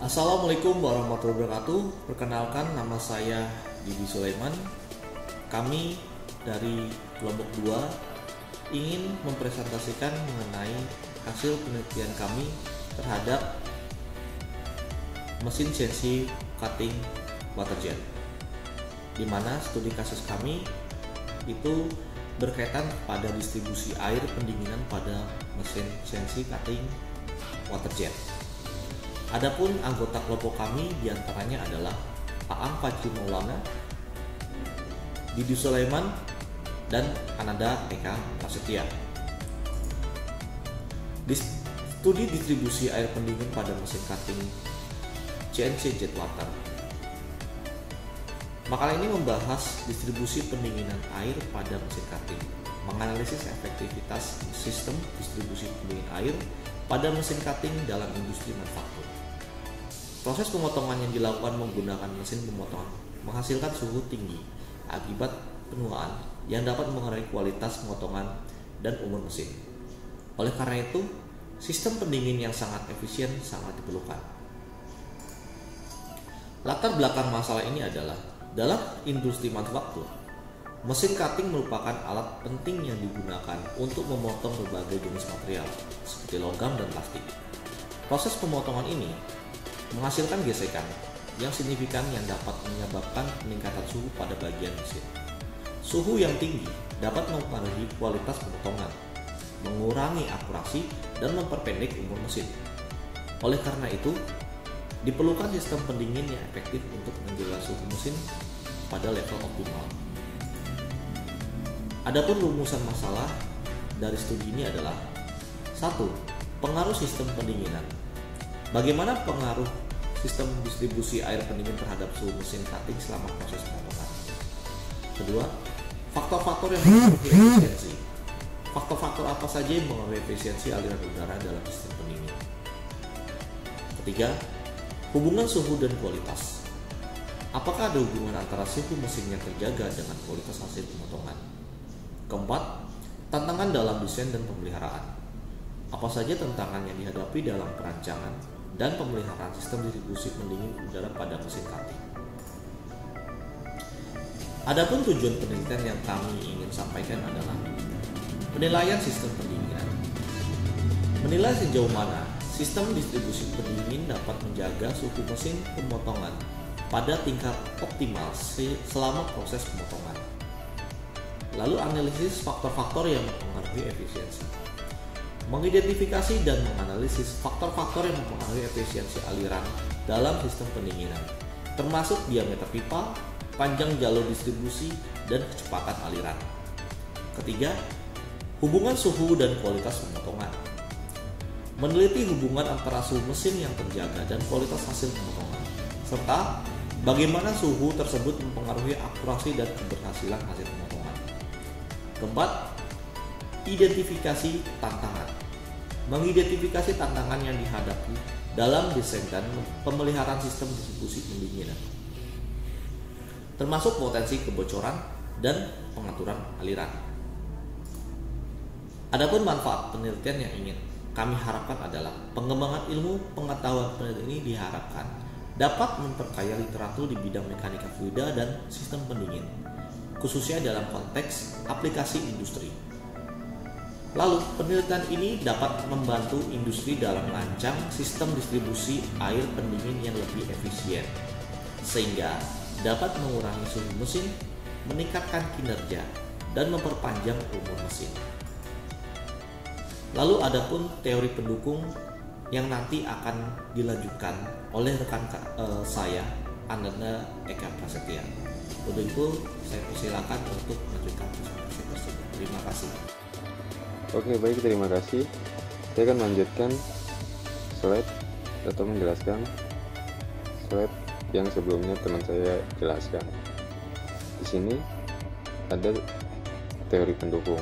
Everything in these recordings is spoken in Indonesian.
Assalamualaikum warahmatullahi wabarakatuh. Perkenalkan, nama saya Didi Sulaiman. Kami dari kelompok 2 ingin mempresentasikan mengenai hasil penelitian kami terhadap mesin CNC cutting water jet, di mana studi kasus kami itu berkaitan pada distribusi air pendinginan pada mesin CNC cutting water jet. Adapun anggota kelompok kami diantaranya adalah Aang Fajri Maulana, Didi Sulaiman, dan Ananda Eka Prasetya. Studi distribusi air pendingin pada mesin cutting CNC jet water. Makalah ini membahas distribusi pendinginan air pada mesin cutting, menganalisis efektivitas sistem distribusi pendingin air pada mesin cutting dalam industri manufaktur. Proses pemotongan yang dilakukan menggunakan mesin pemotongan menghasilkan suhu tinggi akibat penuaan yang dapat mengaruhi kualitas pemotongan dan umur mesin. Oleh karena itu, sistem pendingin yang sangat efisien sangat diperlukan. Latar belakang masalah ini adalah dalam industri manufaktur, mesin cutting merupakan alat penting yang digunakan untuk memotong berbagai jenis material seperti logam dan plastik. Proses pemotongan ini menghasilkan gesekan yang signifikan yang dapat menyebabkan peningkatan suhu pada bagian mesin. Suhu yang tinggi dapat mempengaruhi kualitas pemotongan, mengurangi akurasi, dan memperpendek umur mesin. Oleh karena itu, diperlukan sistem pendingin yang efektif untuk menjaga suhu mesin pada level optimal. Adapun rumusan masalah dari studi ini adalah 1. Pengaruh sistem pendinginan. Bagaimana pengaruh sistem distribusi air pendingin terhadap suhu mesin cutting selama proses pemotongan? Kedua, faktor-faktor yang mempengaruhi efisiensi. Faktor-faktor apa saja yang mempengaruhi efisiensi aliran udara dalam sistem pendingin? Ketiga, hubungan suhu dan kualitas. Apakah ada hubungan antara suhu mesin yang terjaga dengan kualitas hasil pemotongan? Keempat, tantangan dalam desain dan pemeliharaan. Apa saja tantangan yang dihadapi dalam perancangan dan pemeliharaan sistem distribusi pendingin udara pada mesin cutting? Adapun tujuan penelitian yang kami ingin sampaikan adalah penilaian sistem pendinginan. Menilai sejauh mana sistem distribusi pendingin dapat menjaga suhu mesin pemotongan pada tingkat optimal selama proses pemotongan. Lalu analisis faktor-faktor yang mempengaruhi efisiensi. Mengidentifikasi dan menganalisis faktor-faktor yang mempengaruhi efisiensi aliran dalam sistem pendinginan, termasuk diameter pipa, panjang jalur distribusi, dan kecepatan aliran. Ketiga, hubungan suhu dan kualitas pemotongan. Meneliti hubungan antara suhu mesin yang terjaga dan kualitas hasil pemotongan, serta bagaimana suhu tersebut mempengaruhi akurasi dan keberhasilan hasil pemotongan. Keempat, identifikasi tantangan. Mengidentifikasi tantangan yang dihadapi dalam desain dan pemeliharaan sistem distribusi pendinginan, termasuk potensi kebocoran dan pengaturan aliran. Adapun manfaat penelitian yang ingin kami harapkan adalah pengembangan ilmu pengetahuan penelitian ini diharapkan dapat memperkaya literatur di bidang mekanika fluida dan sistem pendingin, khususnya dalam konteks aplikasi industri. Lalu, penelitian ini dapat membantu industri dalam merancang sistem distribusi air pendingin yang lebih efisien, sehingga dapat mengurangi suhu mesin, meningkatkan kinerja, dan memperpanjang umur mesin. Lalu adapun teori pendukung yang nanti akan dilanjutkan oleh rekan saya, Ananda Eka Prasetya. Untuk itu, saya persilakan untuk melanjutkan presentasi tersebut. Terima kasih. Oke, baik, terima kasih. Saya akan melanjutkan slide atau menjelaskan slide yang sebelumnya teman saya jelaskan. Di sini ada teori pendukung.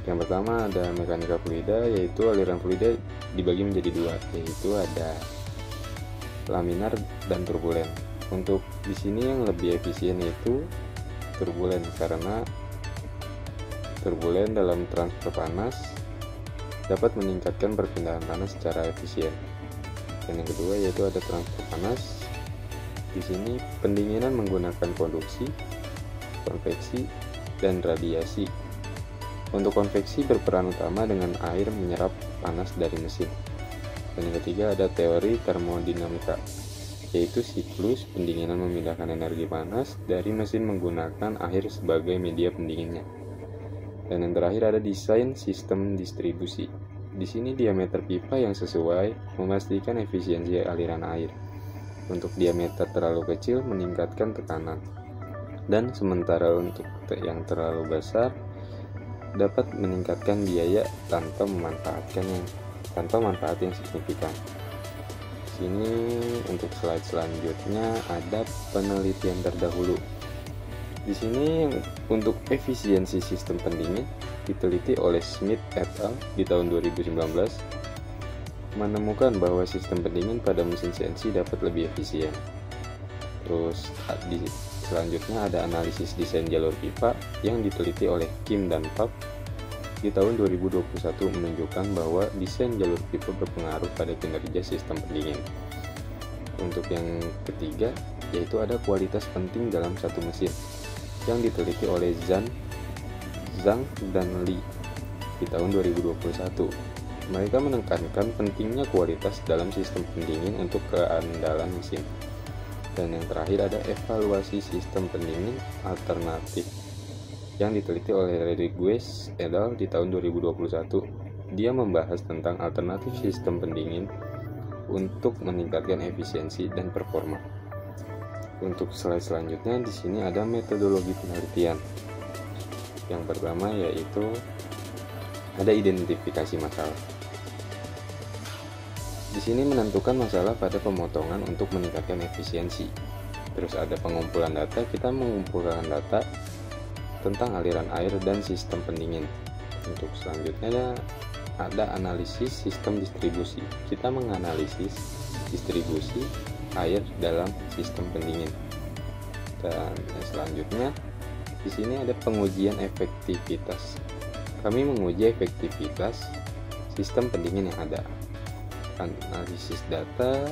Yang pertama ada mekanika fluida, yaitu aliran fluida dibagi menjadi dua, yaitu ada laminar dan turbulen. Untuk di sini yang lebih efisien yaitu turbulen, karena turbulen dalam transfer panas dapat meningkatkan perpindahan panas secara efisien. Dan yang kedua yaitu ada transfer panas. Di sini pendinginan menggunakan konduksi, konveksi, dan radiasi. Untuk konveksi berperan utama dengan air menyerap panas dari mesin. Dan yang ketiga ada teori termodinamika, yaitu siklus pendinginan memindahkan energi panas dari mesin menggunakan air sebagai media pendinginnya. Dan yang terakhir ada desain sistem distribusi. Di sini diameter pipa yang sesuai memastikan efisiensi aliran air. Untuk diameter terlalu kecil meningkatkan tekanan, dan sementara untuk yang terlalu besar dapat meningkatkan biaya tanpa manfaat yang signifikan. Sini untuk slide selanjutnya ada penelitian terdahulu. Di sini untuk efisiensi sistem pendingin diteliti oleh Smith et al. Di tahun 2019 menemukan bahwa sistem pendingin pada mesin CNC dapat lebih efisien. Terus selanjutnya ada analisis desain jalur pipa yang diteliti oleh Kim dan Park di tahun 2021 menunjukkan bahwa desain jalur pipa berpengaruh pada kinerja sistem pendingin. Untuk yang ketiga yaitu ada kualitas penting dalam satu mesin yang diteliti oleh Zhang dan Li di tahun 2021. Mereka menekankan pentingnya kualitas dalam sistem pendingin untuk keandalan mesin. Dan yang terakhir ada evaluasi sistem pendingin alternatif yang diteliti oleh Rodriguez et al. Di tahun 2021. Dia membahas tentang alternatif sistem pendingin untuk meningkatkan efisiensi dan performa. Untuk slide selanjutnya di sini ada metodologi penelitian. Yang pertama yaitu ada identifikasi masalah. Di sini menentukan masalah pada pemotongan untuk meningkatkan efisiensi. Terus ada pengumpulan data, kita mengumpulkan data tentang aliran air dan sistem pendingin. Untuk selanjutnya ada analisis sistem distribusi. Kita menganalisis distribusi air dalam sistem pendingin. Dan selanjutnya di sini ada pengujian efektivitas. Kami menguji efektivitas sistem pendingin yang ada. Analisis data.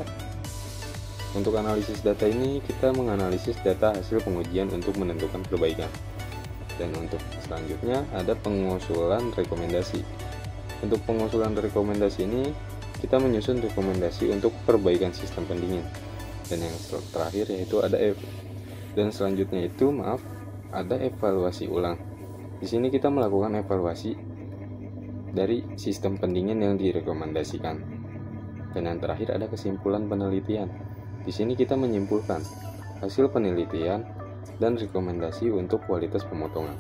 Untuk analisis data ini kita menganalisis data hasil pengujian untuk menentukan perbaikan. Dan untuk selanjutnya ada pengusulan rekomendasi. Untuk pengusulan rekomendasi ini kita menyusun rekomendasi untuk perbaikan sistem pendingin. Dan yang terakhir yaitu ada ada evaluasi ulang. Di sini kita melakukan evaluasi dari sistem pendingin yang direkomendasikan. Dan yang terakhir ada kesimpulan penelitian. Di sini kita menyimpulkan hasil penelitian dan rekomendasi untuk kualitas pemotongan.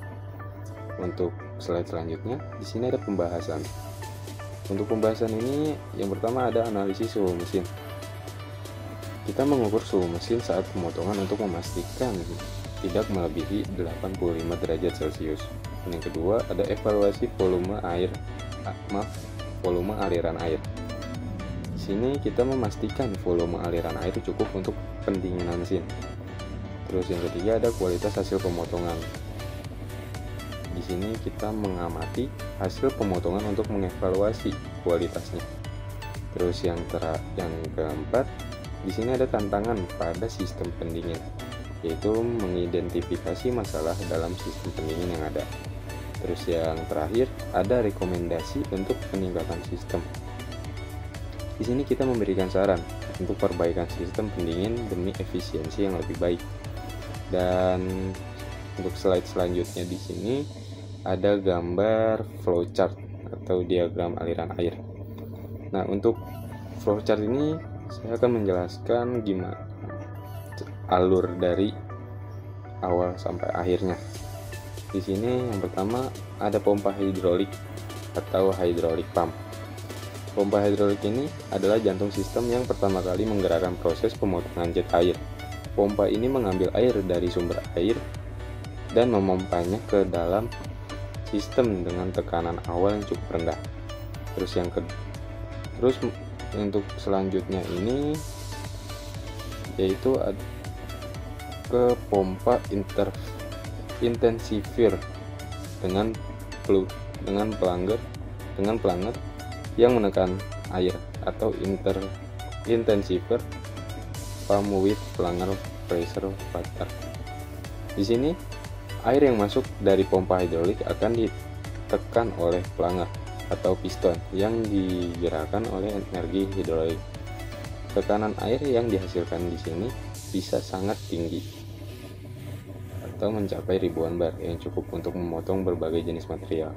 Untuk slide selanjutnya, di sini ada pembahasan. Untuk pembahasan ini, yang pertama ada analisis suhu mesin. Kita mengukur suhu mesin saat pemotongan untuk memastikan tidak melebihi 85 derajat Celcius. Dan yang kedua ada evaluasi volume aliran air. Di sini kita memastikan volume aliran air cukup untuk pendinginan mesin. Terus yang ketiga ada kualitas hasil pemotongan. Di sini kita mengamati hasil pemotongan untuk mengevaluasi kualitasnya. Terus yang keempat, di sini ada tantangan pada sistem pendingin, yaitu mengidentifikasi masalah dalam sistem pendingin yang ada. Terus yang terakhir ada rekomendasi untuk peningkatan sistem. Di sini kita memberikan saran untuk perbaikan sistem pendingin demi efisiensi yang lebih baik. Dan untuk slide selanjutnya di sini ada gambar flowchart atau diagram aliran air. Nah, untuk flowchart ini saya akan menjelaskan gimana alur dari awal sampai akhirnya. Di sini yang pertama ada pompa hidrolik atau hydraulic pump. Pompa hidrolik ini adalah jantung sistem yang pertama kali menggerakkan proses pemotongan jet air. Pompa ini mengambil air dari sumber air dan memompanya ke dalam sistem dengan tekanan awal yang cukup rendah. Terus untuk selanjutnya ini yaitu ke pompa intensifier dengan pelanger yang menekan air atau intensiver, pump with pelanggar pressure water. Di sini air yang masuk dari pompa hidrolik akan ditekan oleh pelanggar atau piston yang digerakkan oleh energi hidrolik. Tekanan air yang dihasilkan di sini bisa sangat tinggi atau mencapai ribuan bar yang cukup untuk memotong berbagai jenis material.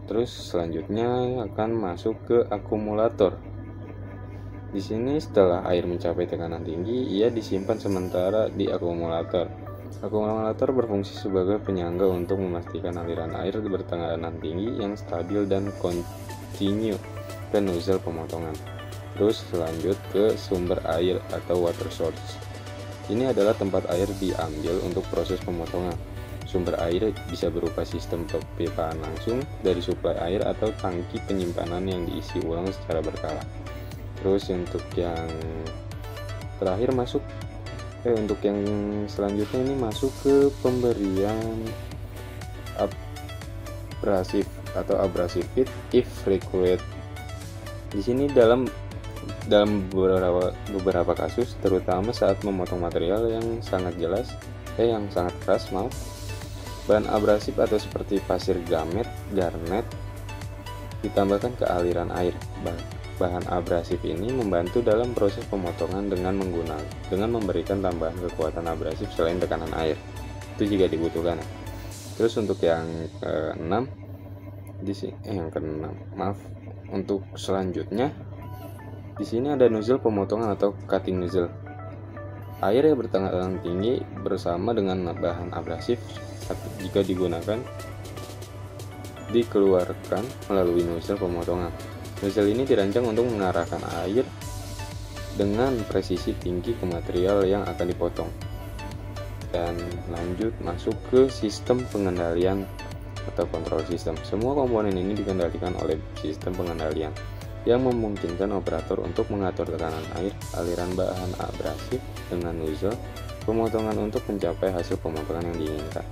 Terus selanjutnya akan masuk ke akumulator. Di sini setelah air mencapai tekanan tinggi, ia disimpan sementara di akumulator. Akumulator berfungsi sebagai penyangga untuk memastikan aliran air bertekanan tinggi yang stabil dan kontinu ke nozzle pemotongan. Terus lanjut ke sumber air atau water source. Ini adalah tempat air diambil untuk proses pemotongan. Sumber air bisa berupa sistem pipaan langsung dari suplai air atau tangki penyimpanan yang diisi ulang secara berkala. Terus untuk yang terakhir untuk yang selanjutnya ini masuk ke pemberian abrasif atau abrasive feed if required. Di sini dalam beberapa kasus, terutama saat memotong material yang sangat keras, bahan abrasif atau seperti pasir garnet ditambahkan ke aliran air. Bahan abrasif ini membantu dalam proses pemotongan dengan memberikan tambahan kekuatan abrasif selain tekanan air. Itu jika dibutuhkan. Terus untuk yang keenam, untuk selanjutnya di sini ada nozzle pemotongan atau cutting nozzle. Air yang bertekanan tinggi bersama dengan bahan abrasif jika digunakan dikeluarkan melalui nozzle pemotongan. Nozzle ini dirancang untuk mengarahkan air dengan presisi tinggi ke material yang akan dipotong. Dan lanjut masuk ke sistem pengendalian atau control system. Semua komponen ini dikendalikan oleh sistem pengendalian yang memungkinkan operator untuk mengatur tekanan air, aliran bahan abrasif dengan nozzle pemotongan untuk mencapai hasil pemotongan yang diinginkan.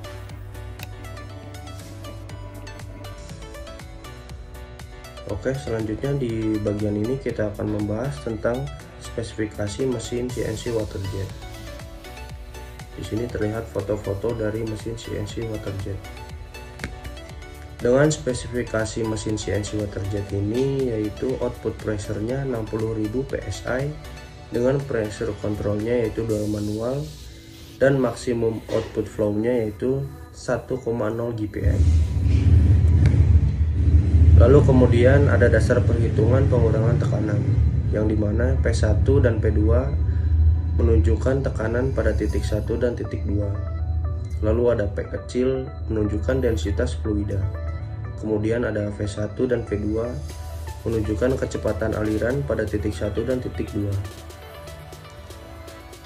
Oke, selanjutnya di bagian ini kita akan membahas tentang spesifikasi mesin CNC waterjet. Di sini terlihat foto-foto dari mesin CNC waterjet. Dengan spesifikasi mesin CNC waterjet ini yaitu output pressure-nya 60.000 PSI dengan pressure control-nya yaitu dual manual dan maksimum output flow-nya yaitu 1,0 GPM. Lalu kemudian ada dasar perhitungan pengurangan tekanan yang dimana P1 dan P2 menunjukkan tekanan pada titik 1 dan titik 2. Lalu ada P kecil menunjukkan densitas fluida. Kemudian ada V1 dan V2 menunjukkan kecepatan aliran pada titik 1 dan titik 2.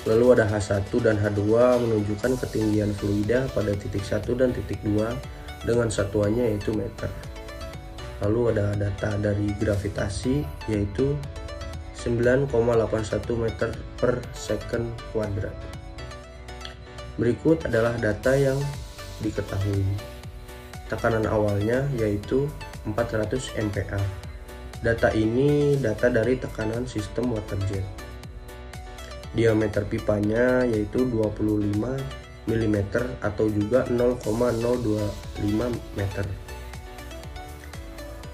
Lalu ada H1 dan H2 menunjukkan ketinggian fluida pada titik 1 dan titik 2 dengan satuannya yaitu meter. Lalu ada data dari gravitasi yaitu 9,81 meter per second kuadrat. Berikut adalah data yang diketahui. Tekanan awalnya yaitu 400 MPa. Data ini data dari tekanan sistem waterjet. Diameter pipanya yaitu 25 mm atau juga 0,025 meter.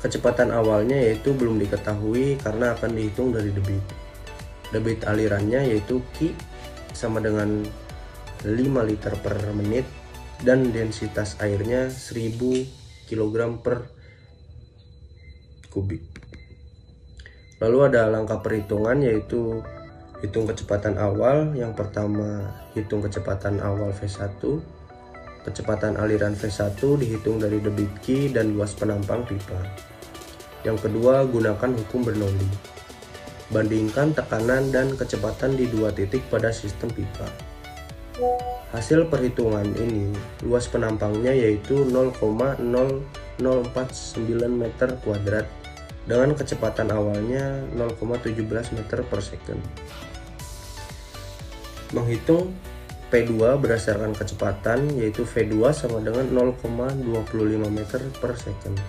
Kecepatan awalnya yaitu belum diketahui karena akan dihitung dari debit. Debit alirannya yaitu Q sama dengan 5 liter per menit dan densitas airnya 1000 kg per kubik. Lalu ada langkah perhitungan yaitu hitung kecepatan awal. Yang pertama hitung kecepatan awal V1. Kecepatan aliran V1 dihitung dari debit Q dan luas penampang pipa. Yang kedua gunakan hukum Bernoulli. Bandingkan tekanan dan kecepatan di dua titik pada sistem pipa. Hasil perhitungan ini luas penampangnya yaitu 0,0049 meter kuadrat dengan kecepatan awalnya 0,17 meter per second. Menghitung P2 berdasarkan kecepatan yaitu V2 sama dengan 0,25 meter per second.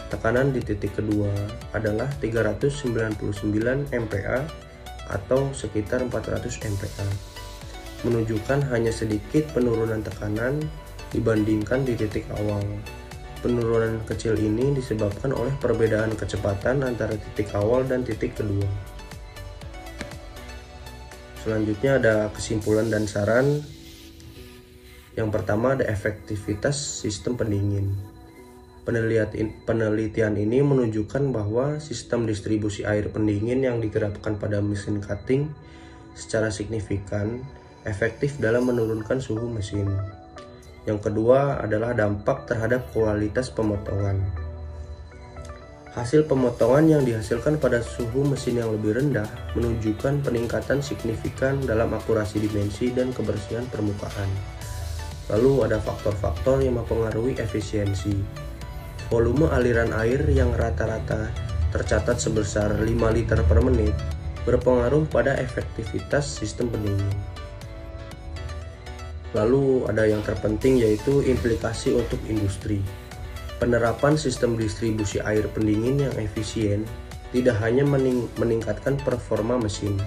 Tekanan di titik kedua adalah 399 MPa atau sekitar 400 MPa, menunjukkan hanya sedikit penurunan tekanan dibandingkan di titik awal. Penurunan kecil ini disebabkan oleh perbedaan kecepatan antara titik awal dan titik kedua. Selanjutnya ada kesimpulan dan saran. Yang pertama ada efektivitas sistem pendingin. Penelitian ini menunjukkan bahwa sistem distribusi air pendingin yang diterapkan pada mesin cutting secara signifikan efektif dalam menurunkan suhu mesin. Yang kedua adalah dampak terhadap kualitas pemotongan. Hasil pemotongan yang dihasilkan pada suhu mesin yang lebih rendah menunjukkan peningkatan signifikan dalam akurasi dimensi dan kebersihan permukaan. Lalu ada faktor-faktor yang mempengaruhi efisiensi. Volume aliran air yang rata-rata tercatat sebesar 5 liter per menit berpengaruh pada efektivitas sistem pendingin. Lalu ada yang terpenting yaitu implikasi untuk industri. Penerapan sistem distribusi air pendingin yang efisien tidak hanya meningkatkan performa mesin,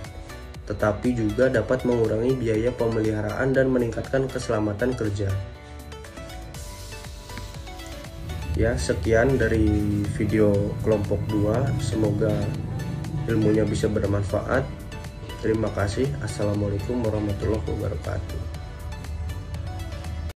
tetapi juga dapat mengurangi biaya pemeliharaan dan meningkatkan keselamatan kerja. Ya, sekian dari video kelompok 2. Semoga ilmunya bisa bermanfaat. Terima kasih. Assalamualaikum warahmatullahi wabarakatuh.